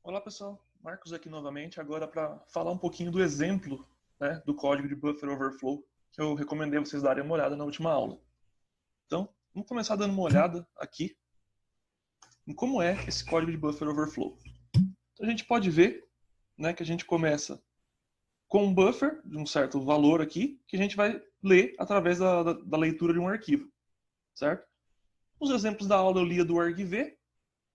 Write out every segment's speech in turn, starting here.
Olá pessoal, Marcos aqui novamente, agora para falar um pouquinho do exemplo, né, do código de buffer overflow que eu recomendei vocês darem uma olhada na última aula. Então, vamos começar dando uma olhada aqui em como é esse código de buffer overflow. Então, a gente pode ver, né, que a gente começa com um buffer de um certo valor aqui, que a gente vai ler através da leitura de um arquivo, certo? Os exemplos da aula eu lia do argv,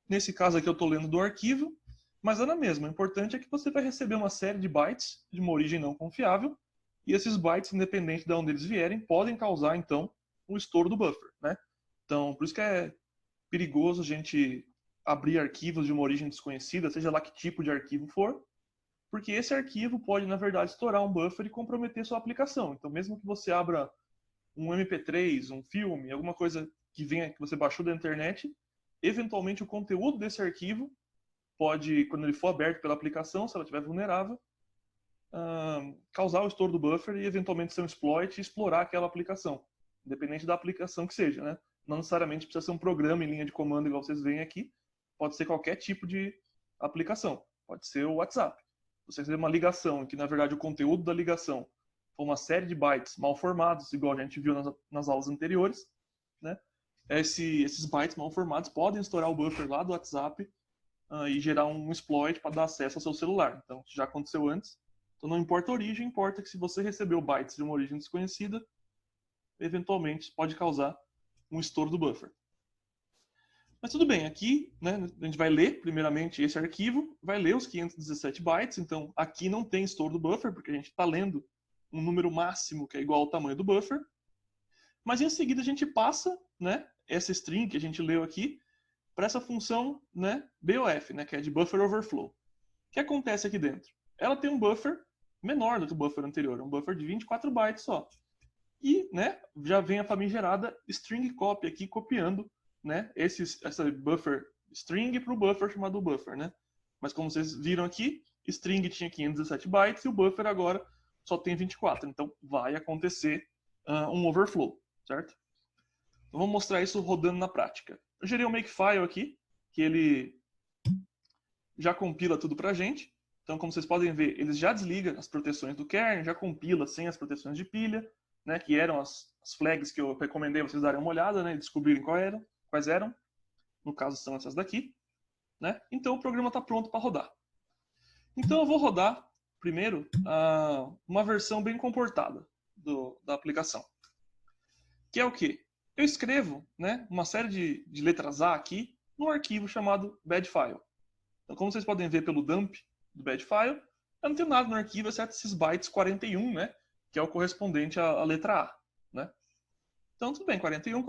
nesse caso aqui eu estou lendo do arquivo, mas é na mesma. O importante é que você vai receber uma série de bytes de uma origem não confiável, e esses bytes, independente de onde eles vierem, podem causar, então, o estouro do buffer, né? Então, por isso que é perigoso a gente abrir arquivos de uma origem desconhecida, seja lá que tipo de arquivo for, porque esse arquivo pode, na verdade, estourar um buffer e comprometer sua aplicação. Então, mesmo que você abra um MP3, um filme, alguma coisa que venha que você baixou da internet, eventualmente o conteúdo desse arquivo pode, quando ele for aberto pela aplicação, se ela estiver vulnerável, causar o estouro do buffer e eventualmente ser um exploit e explorar aquela aplicação, independente da aplicação que seja, né? Não necessariamente precisa ser um programa em linha de comando igual vocês veem aqui, pode ser qualquer tipo de aplicação, pode ser o WhatsApp. Você receber uma ligação em que, na verdade, o conteúdo da ligação foi uma série de bytes mal formados, igual a gente viu nas aulas anteriores, né? Esses bytes mal formados podem estourar o buffer lá do WhatsApp e gerar um exploit para dar acesso ao seu celular. Então, isso já aconteceu antes. Então, não importa a origem, importa que se você recebeu bytes de uma origem desconhecida, eventualmente pode causar um estouro do buffer. Mas tudo bem, aqui, né, a gente vai ler primeiramente esse arquivo, vai ler os 517 bytes, então aqui não tem estouro do buffer, porque a gente está lendo um número máximo que é igual ao tamanho do buffer. Mas em seguida a gente passa, né, essa string que a gente leu aqui para essa função, né, BOF, né, que é de buffer overflow. O que acontece aqui dentro? Ela tem um buffer menor do que o buffer anterior, um buffer de 24 bytes só. E, né, já vem a famigerada string copy aqui copiando, né, essa buffer string para o buffer chamado buffer, né? Mas como vocês viram aqui, string tinha 517 bytes e o buffer agora só tem 24. Então vai acontecer um overflow, certo? Então vamos mostrar isso rodando na prática. Eu gerei um makefile aqui, que ele já compila tudo pra gente. Então, como vocês podem ver, ele já desliga as proteções do kernel, já compila sem as proteções de pilha, né, que eram as flags que eu recomendei vocês darem uma olhada, né, e descobrirem quais eram. No caso, são essas daqui. Né? Então, o programa está pronto para rodar. Então, eu vou rodar, primeiro, uma versão bem comportada da aplicação. Que é o quê? Eu escrevo, né, uma série de letras A aqui num arquivo chamado badfile. Então, como vocês podem ver pelo dump do badfile, eu não tenho nada no arquivo exceto esses bytes 41, né, que é o correspondente à letra A. Né? Então, tudo bem, 41,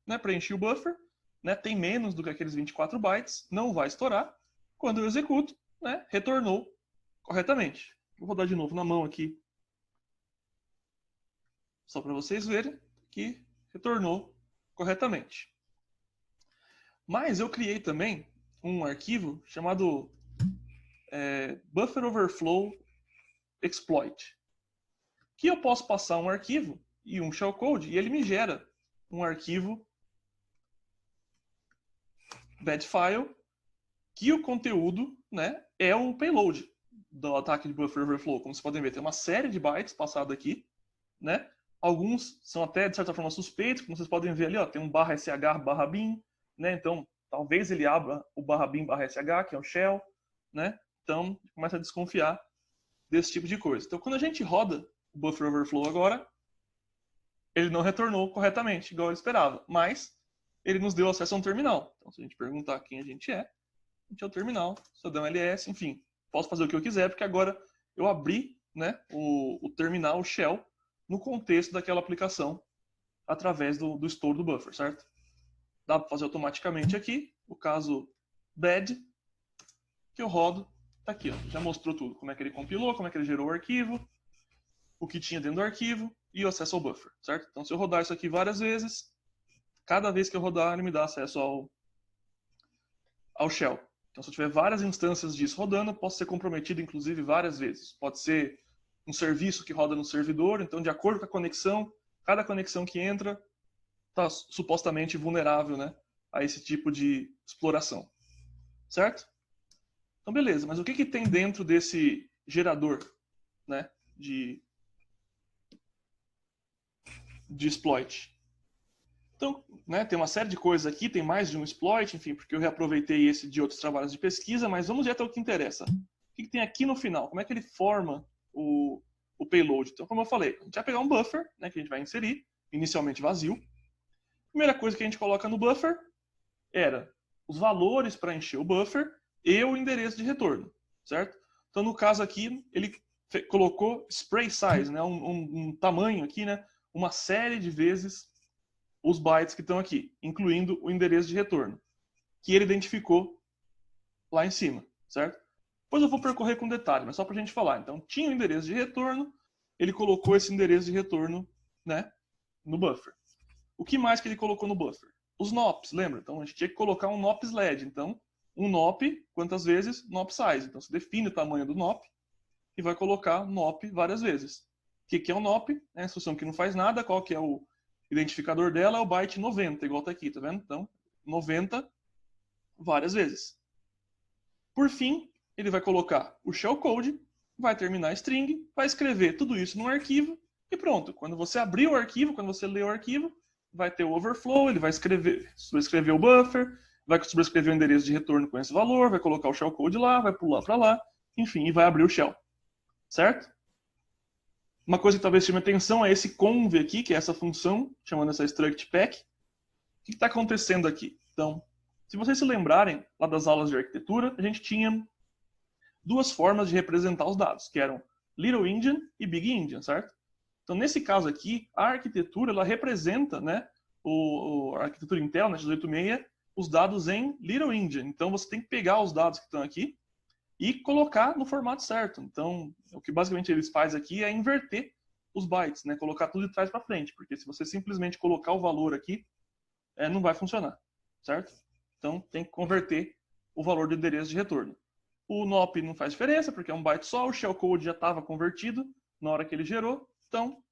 né, preenchi o buffer, né, tem menos do que aqueles 24 bytes, não vai estourar. Quando eu executo, né, retornou corretamente. Vou rodar de novo na mão aqui, só para vocês verem que retornou corretamente. Mas eu criei também um arquivo chamado Buffer Overflow Exploit, que eu posso passar um arquivo e um shellcode e ele me gera um arquivo badfile que o conteúdo, né, é o payload do ataque de buffer overflow. Como vocês podem ver, tem uma série de bytes passado aqui, né? Alguns são até de certa forma suspeitos, como vocês podem ver ali, ó, tem um /sh/bin, né? Então, talvez ele abra o /bin/sh, que é o shell, né? Então, começa a desconfiar desse tipo de coisa. Então, quando a gente roda o buffer overflow agora, ele não retornou corretamente, igual ele esperava, mas ele nos deu acesso a um terminal. Então, se a gente perguntar quem a gente é o terminal, Sodão LS, enfim, posso fazer o que eu quiser, porque agora eu abri, né, o terminal, o shell, no contexto daquela aplicação, através do store do buffer, certo? Dá para fazer automaticamente aqui, o caso bad, que eu rodo, tá aqui, ó, já mostrou tudo, como é que ele compilou, como é que ele gerou o arquivo, o que tinha dentro do arquivo e o acesso ao buffer, certo? Então, se eu rodar isso aqui várias vezes, cada vez que eu rodar, ele me dá acesso ao shell. Então, se eu tiver várias instâncias disso rodando, eu posso ser comprometido, inclusive, várias vezes. Pode ser um serviço que roda no servidor, então, de acordo com a conexão, cada conexão que entra está supostamente vulnerável, né, a esse tipo de exploração. Certo? Então, beleza, mas o que tem dentro desse gerador, né, de exploit? Então, né, tem uma série de coisas aqui, tem mais de um exploit, enfim, porque eu reaproveitei esse de outros trabalhos de pesquisa, mas vamos direto ao que interessa. O que tem aqui no final? Como é que ele forma o payload? Então, como eu falei, a gente vai pegar um buffer, né, que a gente vai inserir, inicialmente vazio. Primeira coisa que a gente coloca no buffer era os valores para encher o buffer e o endereço de retorno, certo? Então, no caso aqui, ele colocou spray size, né, um tamanho aqui, né, uma série de vezes os bytes que estão aqui, incluindo o endereço de retorno, que ele identificou lá em cima, certo? Depois eu vou percorrer com detalhe, mas só para a gente falar. Então, tinha o endereço de retorno, ele colocou esse endereço de retorno, né, no buffer. O que mais que ele colocou no buffer? Os NOPs, lembra? Então, a gente tinha que colocar um NOP SLED. Então, um NOP, quantas vezes? NOP size. Então, você define o tamanho do NOP e vai colocar NOP várias vezes. O que é um NOP? É a instrução que não faz nada. Qual que é o identificador dela? É o byte 90, igual está aqui, tá vendo? Então, 90 várias vezes. Por fim, ele vai colocar o shellcode, vai terminar a string, vai escrever tudo isso num arquivo e pronto. Quando você abrir o arquivo, quando você ler o arquivo, vai ter o overflow, ele vai sobrescrever o buffer, vai sobrescrever o endereço de retorno com esse valor, vai colocar o shellcode lá, vai pular para lá, enfim, e vai abrir o shell. Certo? Uma coisa que talvez chame atenção é esse conv aqui, que é essa função, chamando essa struct pack. O que está acontecendo aqui? Então, se vocês se lembrarem, lá das aulas de arquitetura, a gente tinha duas formas de representar os dados, que eram Little Endian e Big Endian, certo? Então, nesse caso aqui, a arquitetura ela representa, né, a arquitetura Intel, na x86, os dados em Little Endian. Então, você tem que pegar os dados que estão aqui e colocar no formato certo. Então, o que basicamente eles fazem aqui é inverter os bytes, né, colocar tudo de trás para frente, porque se você simplesmente colocar o valor aqui, não vai funcionar, certo? Então, tem que converter o valor do endereço de retorno. O NOP não faz diferença, porque é um byte só, o shellcode já estava convertido na hora que ele gerou. Então,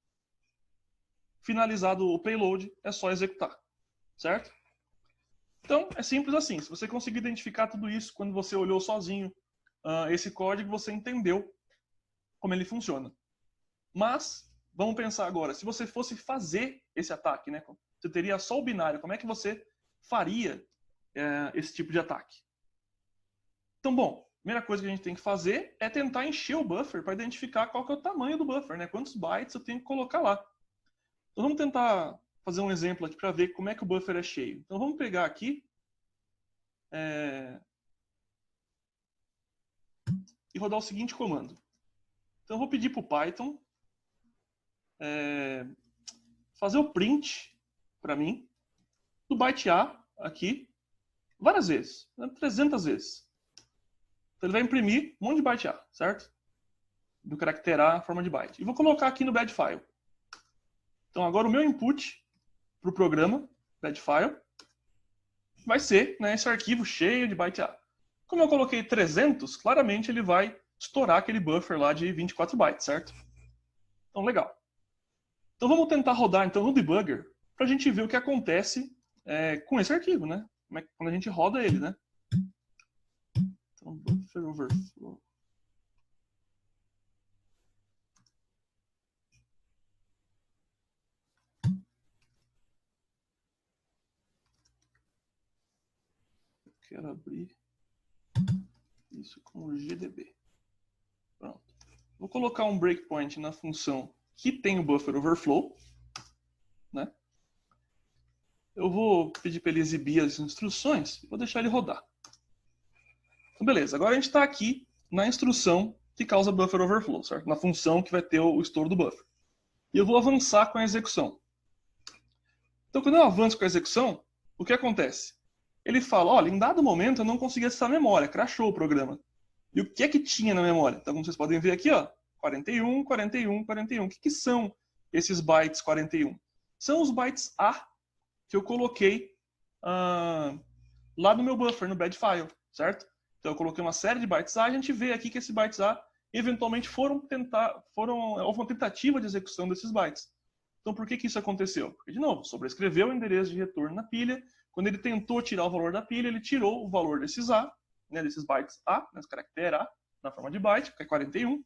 finalizado o payload, é só executar, certo? Então, é simples assim. Se você conseguir identificar tudo isso quando você olhou sozinho esse código, você entendeu como ele funciona. Mas, vamos pensar agora, se você fosse fazer esse ataque, né? Você teria só o binário, como é que você faria esse tipo de ataque? Então, bom, a primeira coisa que a gente tem que fazer é tentar encher o buffer para identificar qual que é o tamanho do buffer, né? Quantos bytes eu tenho que colocar lá. Então, vamos tentar fazer um exemplo aqui para ver como é que o buffer é cheio. Então, vamos pegar aqui e rodar o seguinte comando. Então, eu vou pedir para o Python fazer o print para mim do byte A aqui várias vezes, 300 vezes. Então, ele vai imprimir um monte de byte A, certo? Do caractere A, forma de byte. E vou colocar aqui no bad file. Então, agora o meu input para o programa, bad file, vai ser, né, esse arquivo cheio de byte A. Como eu coloquei 300, claramente ele vai estourar aquele buffer lá de 24 bytes, certo? Então, legal. Então, vamos tentar rodar então no debugger para a gente ver o que acontece com esse arquivo, né? Quando a gente roda ele, né? Então, buffer overflow. Quero abrir isso com o GDB. Pronto. Vou colocar um breakpoint na função que tem o buffer overflow, né? Eu vou pedir para ele exibir as instruções e vou deixar ele rodar. Então, beleza. Agora a gente está aqui na instrução que causa buffer overflow, certo? Na função que vai ter o estouro do buffer. E eu vou avançar com a execução. Então, quando eu avanço com a execução, o que acontece? Ele fala, olha, em dado momento eu não consegui acessar a memória, crashou o programa. E o que é que tinha na memória? Então, como vocês podem ver aqui, ó, 41, 41, 41. O que são esses bytes 41? São os bytes A que eu coloquei lá no meu buffer, no bad file, certo? Então, eu coloquei uma série de bytes A, a gente vê aqui que esses bytes A eventualmente houve uma tentativa de execução desses bytes. Então, por que isso aconteceu? Porque, de novo, sobrescreveu o endereço de retorno na pilha. Quando ele tentou tirar o valor da pilha, ele tirou o valor desses A, né, desses bytes A, né, esse caractere A, na forma de byte, que é 41,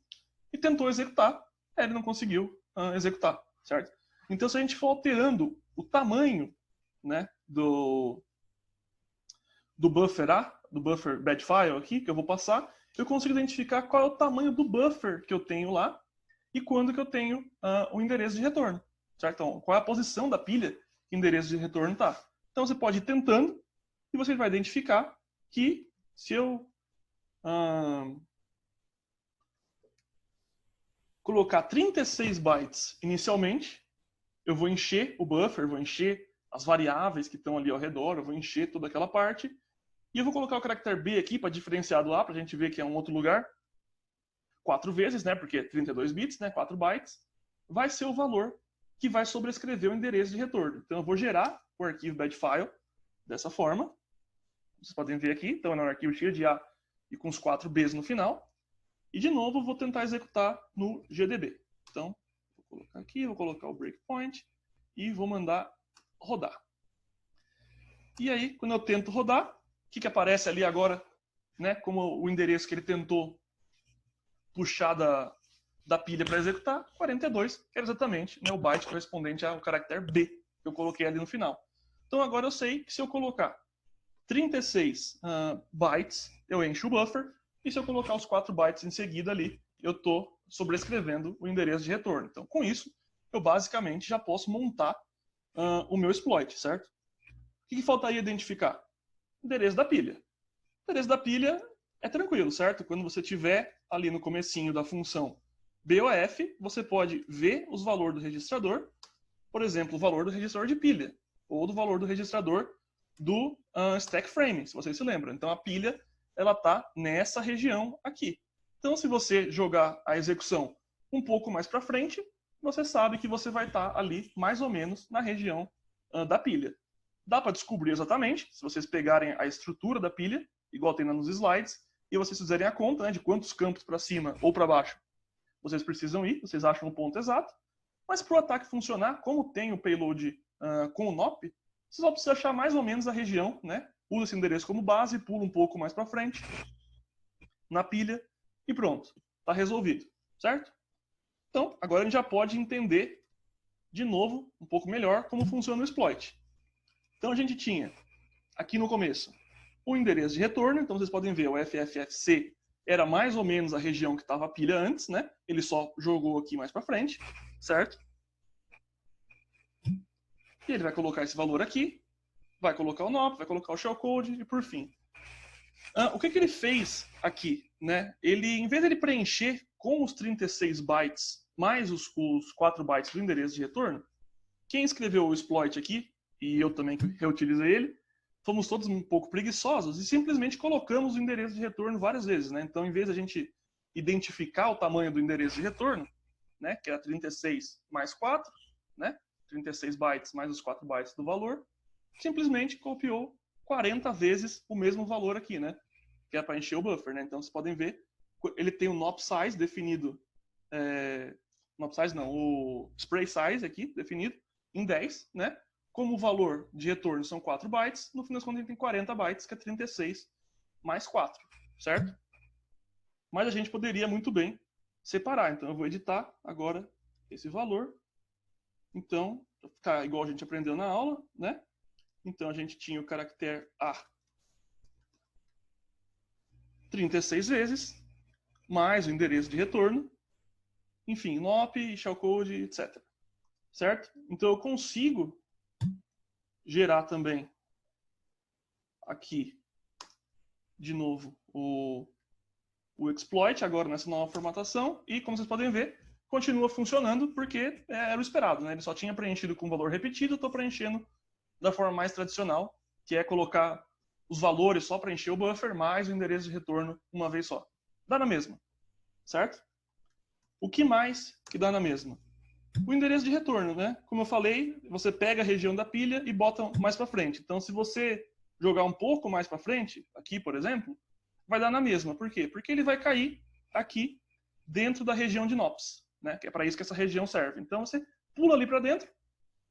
e tentou executar, ele não conseguiu executar, certo? Então, se a gente for alterando o tamanho, né, do buffer A, do buffer bad file aqui, que eu vou passar, eu consigo identificar qual é o tamanho do buffer que eu tenho lá e quando que eu tenho o endereço de retorno, certo? Então, qual é a posição da pilha que o endereço de retorno está. Então, você pode ir tentando e você vai identificar que se eu colocar 36 bytes inicialmente, eu vou encher o buffer, vou encher as variáveis que estão ali ao redor, eu vou encher toda aquela parte, e eu vou colocar o caractere B aqui para diferenciar do A, para a gente ver que é um outro lugar, 4 vezes, né, porque 32 bits, né, 4 bytes, vai ser o valor que vai sobrescrever o endereço de retorno. Então eu vou gerar o arquivo badfile dessa forma, vocês podem ver aqui, então é um arquivo cheio de A e com os 4 Bs no final, e de novo eu vou tentar executar no GDB. Então, vou colocar aqui, vou colocar o breakpoint e vou mandar rodar. E aí, quando eu tento rodar, o que aparece ali agora, né, como o endereço que ele tentou puxar da pilha para executar? 42, que era exatamente, né, o byte correspondente ao caractere B, que eu coloquei ali no final. Então agora eu sei que se eu colocar 36 bytes, eu encho o buffer, e se eu colocar os 4 bytes em seguida ali, eu estou sobrescrevendo o endereço de retorno. Então, com isso, eu basicamente já posso montar o meu exploit, certo? O que faltaria identificar? O endereço da pilha. O endereço da pilha é tranquilo, certo? Quando você tiver ali no comecinho da função BOF, você pode ver os valores do registrador, por exemplo, o valor do registrador de pilha, ou do valor do registrador do stack frame, se vocês se lembram. Então, a pilha ela está nessa região aqui. Então, se você jogar a execução um pouco mais para frente, você sabe que você vai estar ali mais ou menos na região da pilha. Dá para descobrir exatamente, se vocês pegarem a estrutura da pilha, igual tem lá nos slides, e vocês fizerem a conta, né, de quantos campos para cima ou para baixo vocês precisam ir, vocês acham o ponto exato. Mas para o ataque funcionar, como tem o payload com o NOP, vocês vão precisar achar mais ou menos a região, né? Usa esse endereço como base, pula um pouco mais para frente na pilha e pronto, está resolvido, certo? Então, agora a gente já pode entender de novo, um pouco melhor, como funciona o exploit. Então a gente tinha aqui no começo o endereço de retorno, então vocês podem ver, o FFFC era mais ou menos a região que estava a pilha antes, né? Ele só jogou aqui mais para frente, certo? E ele vai colocar esse valor aqui, vai colocar o NOP, vai colocar o shellcode e por fim. O que ele fez aqui? Né? Ele, em vez de ele preencher com os 36 bytes mais os 4 bytes do endereço de retorno, quem escreveu o exploit aqui, e eu também reutilizei ele, fomos todos um pouco preguiçosos e simplesmente colocamos o endereço de retorno várias vezes. Né? Então, em vez de a gente identificar o tamanho do endereço de retorno, né, que era 36 mais 4, né, 36 bytes mais os 4 bytes do valor, simplesmente copiou 40 vezes o mesmo valor aqui, né, que é para encher o buffer. Né? Então, vocês podem ver, ele tem o NOP size definido, NOP size não, o spray size aqui definido em 10, né? Como o valor de retorno são 4 bytes, no fim das contas a gente tem 40 bytes, que é 36 mais 4, certo? Mas a gente poderia muito bem separar. Então eu vou editar agora esse valor. Então, para ficar igual a gente aprendeu na aula, né? Então a gente tinha o caractere A 36 vezes, mais o endereço de retorno, enfim, NOP, shellcode, etc. Certo? Então eu consigo gerar também aqui, de novo, o exploit, agora nessa nova formatação, e como vocês podem ver, continua funcionando porque era o esperado, né? Ele só tinha preenchido com valor repetido, eu estou preenchendo da forma mais tradicional, que é colocar os valores só para encher o buffer, mais o endereço de retorno uma vez só. Dá na mesma, certo? O que mais que dá na mesma? O endereço de retorno, né? Como eu falei, você pega a região da pilha e bota mais para frente. Então, se você jogar um pouco mais para frente, aqui, por exemplo, vai dar na mesma. Por quê? Porque ele vai cair aqui dentro da região de NOPS, né? Que é para isso que essa região serve. Então, você pula ali para dentro,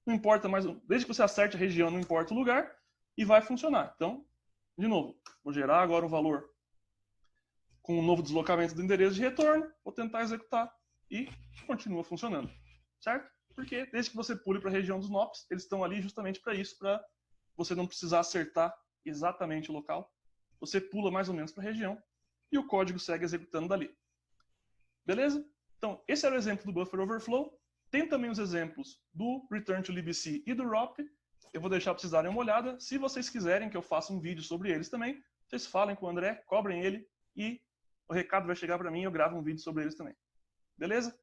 não importa mais, desde que você acerte a região, não importa o lugar, e vai funcionar. Então, de novo, vou gerar agora o valor com o novo deslocamento do endereço de retorno, vou tentar executar e continua funcionando, certo? Porque desde que você pule para a região dos NOPs, eles estão ali justamente para isso, para você não precisar acertar exatamente o local. Você pula mais ou menos para a região e o código segue executando dali. Beleza? Então, esse era o exemplo do Buffer Overflow. Tem também os exemplos do Return to libc e do ROP. Eu vou deixar para vocês darem uma olhada. Se vocês quiserem que eu faça um vídeo sobre eles também, vocês falem com o André, cobrem ele e o recado vai chegar para mim e eu gravo um vídeo sobre eles também. Beleza?